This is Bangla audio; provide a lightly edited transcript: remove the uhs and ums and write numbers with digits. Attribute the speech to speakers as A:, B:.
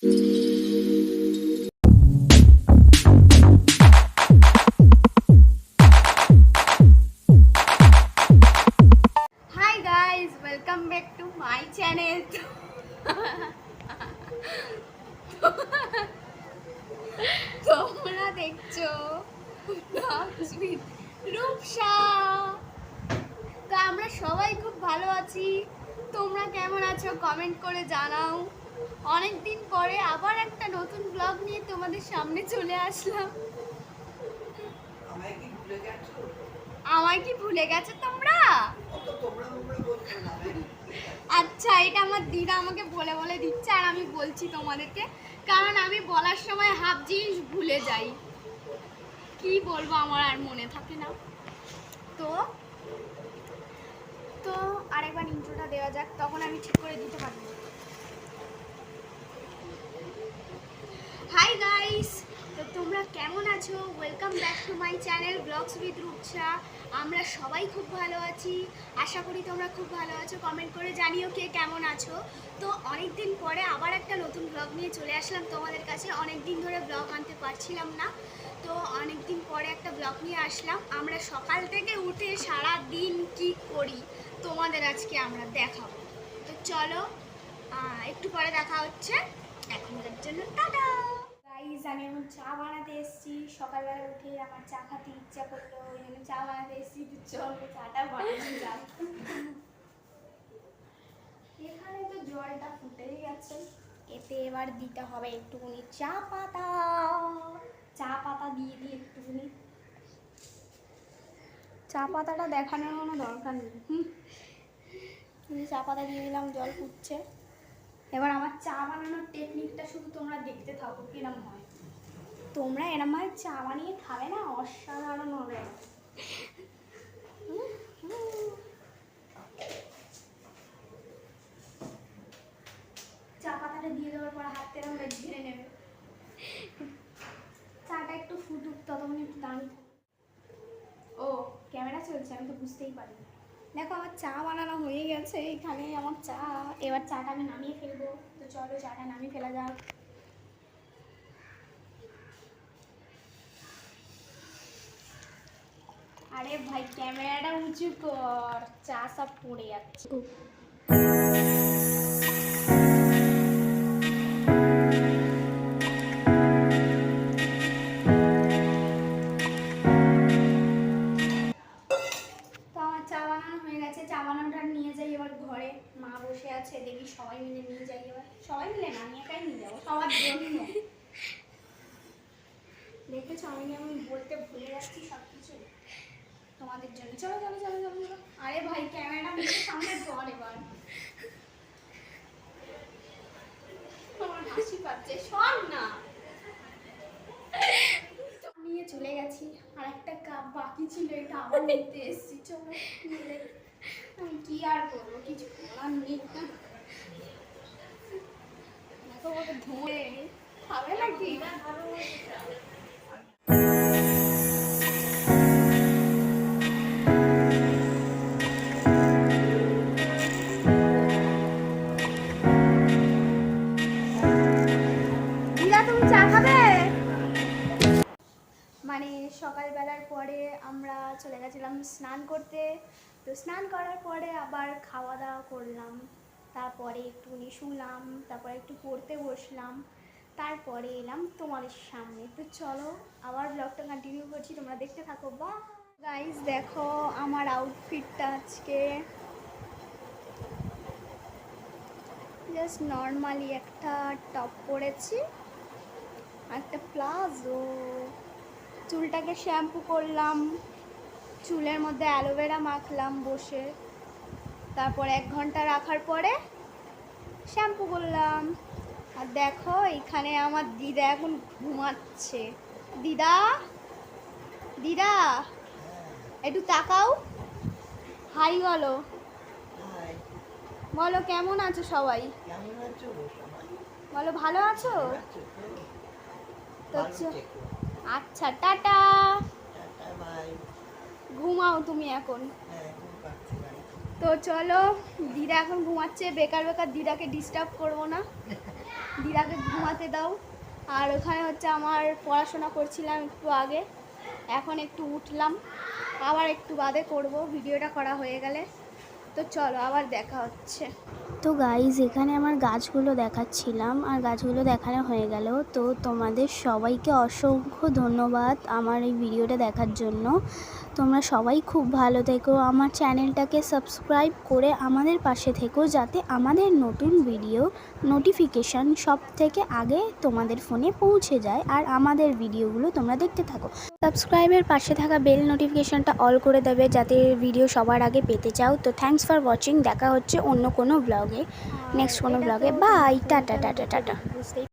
A: Hi guys, welcome back to my channel. তোমরা দেখছো রূপসা। তো আমরা সবাই খুব ভালো আছি। তোমরা কেমন আছো কমেন্ট করে জানাও। অনেকদিন পরে আবার একটা নতুন ব্লগ নিয়ে তোমাদের সামনে চলে আসলাম। আমায় কি ভুলে গেছো তোমরা? আচ্ছা, এটা আমার দিদা আমাকে বলে বলে দিচ্ছে আর আমি বলছি তোমাদেরকে, কারণ আমি বলার সময় হাফ জিনিস ভুলে যাই। কি বলবো, আমার আর মনে থাকে না। তো তো আরেকবার ইন্ট্রোটা দেওয়া যাক, তখন আমি ঠিক করে দিতে পারবো। হাই গাইস, তো তোমরা কেমন আছো? Welcome back to my channel vlogs with Rupsa. আমরা সবাই খুব ভালো আছি, আশা করি তোমরা খুব ভালো আছো। কমেন্ট করে জানিও কে কেমন আছো। তো অনেক দিন পরে আবার একটা নতুন ব্লগ নিয়ে চলে আসলাম তোমাদের কাছে। অনেক দিন ধরে ব্লগ আনতে পারছিলাম না, তো অনেক দিন পরে একটা ব্লগ নিয়ে আসলাম। আমরা সকাল থেকে উঠে সারা দিন কি করি তোমাদের আজকে আমরা দেখাবো। তো চলো, একটু পরে দেখা হচ্ছে। এখনকার জন্য টাটা। গাইস, আমি এখন চা বানাতে এসেছি। সকালবেলা উঠে আমার চা খেতে ইচ্ছা করলো, ওই জন্য চা বানাতে এসেছি। তো চলো চাটা বানানো যাক। এখানে তো জলটা ফুটেই গেছে, এতে এবার দিতে হবে একটুখানি চা পাতা। চা পাতা দিয়ে দিই একটুখানি। চা পাতাটা দেখানোর কোনো দরকার নেই। চা পাতা দিয়ে দিলাম, জল ফুটছে। এবার আমার চা বানানোর টেকনিকটা শুধু তোমরা দেখতে থাকো কিরম হয়। তোমরা এরম ভাবে চা বানিয়ে খাবে না, অসাধারণ হবে। চা পাতাটা দিয়ে দেওয়ার পর হাতে এরম ঝেড়ে নেবে। চাটা একটু ফুটুক, ততক্ষণ একটু দাঁড়িয়ে থাকো। ও, ক্যামেরা চলছে, আমি তো বুঝতেই পারি। দেখো আমার চা বানানো হয়ে গেছে। এখানে আমার চা, এবার চাটা আমি নামিয়ে ফেলবো। তো চলো চাটা নামিয়ে ফেলা যাক। আরে ভাই, ক্যামেরাটা উঁচু কর, চা সব পড়ে যাচ্ছে। তো আমার চা বানানো হয়ে গেছে। চা বানানোটা নিয়ে যাই এবার ঘরে। মা বসে আছে, দেখি সবাই মিলে নিয়ে যাই। এবার সবাই মিলে না, আমি একাই নিয়ে যাবো, সবার জন্য। দেখেছো, আমি বলতে ভুলে যাচ্ছি সব কিছু তোমাদের জন্য। চলো চলো চলো চলো চলো। আরে ভাই, ক্যামেরাটা নিচে সামনে ধর এবার। আমার হাসি পাচ্ছে, সর না। নিয়ে চলে গেছি। আর একটা কাপ বাকি ছিল, এটা আবার নিতে এসেছি। চলো নিলে, আমি কি আর করবো, কিছু করার নেই। দেখো ওকে ধরে খাবে নাকি। দিদা, তুমি চা খাবে? মানে সকালবেলার পরে আমরা চলে গেছিলাম স্নান করতে। তো স্নান করার পরে আবার খাওয়া দাওয়া করলাম, তারপরে একটুখানি শুলাম, তারপরে একটু পড়তে বসলাম, তারপরে এলাম তোমাদের সামনে। তো চলো আবার ব্লগটা কন্টিনিউ করছি, তোমরা দেখতে থাকো। বা গাইস, দেখো আমার আউটফিটটা আজকে জাস্ট নর্মালি একটা টপ পরেছি, একটা প্লাজো। চুলটাকে শ্যাম্পু করলাম, চুলের মধ্যে অ্যালোভেরা মাখলাম বসে, তারপর 1 ঘন্টা রাখার পরে শ্যাম্পু করলাম। আর দেখো এখানে আমার দিদা এখন ঘুমাচ্ছে। দিদা, দিদা একটু তাকাও, হাই বলো। বলো কেমন আছো সবাই, বলো ভালো আছো তো। আচ্ছা, টাটা, ঘুমাও তুমি এখন। তো চলো, দিদা এখন ঘুমাচ্ছে, বেকার বেকার দিদাকে ডিস্টার্ব করবো না। দিদাকে ঘুমাতে দাও। আর ওখানে হচ্ছে আমার পড়াশোনা করছিলাম একটু আগে, এখন একটু উঠলাম, আবার একটু বাদে করব ভিডিওটা করা হয়ে গেলে। তো চলো আবার দেখা হচ্ছে।
B: তো গাইজ এখানে আমার গাছগুলো দেখাচ্ছিলাম, আর গাছগুলো দেখানো হয়ে গেল। তো তোমাদের সবাইকে অসংখ্য ধন্যবাদ আমার এই ভিডিওটা দেখার জন্য। তোমরা সবাই খুব ভালো থেকো, আমার চ্যানেলটাকে সাবস্ক্রাইব করে আমাদের পাশে থেকো, যাতে আমাদের নতুন ভিডিও নোটিফিকেশান সব থেকে আগে তোমাদের ফোনে পৌঁছে যায় আর আমাদের ভিডিওগুলো তোমরা দেখতে থাকো। সাবস্ক্রাইবের পাশে থাকা বেল নোটিফিকেশানটা অল করে দেবে যাতে ভিডিও সবার আগে পেতে চাও। তো থ্যাঙ্কস ফর ওয়াচিং, দেখা হচ্ছে অন্য কোনো ব্লগে, নেক্সট কোনো ব্লগে। বাই, টাটা টাটা টাটা।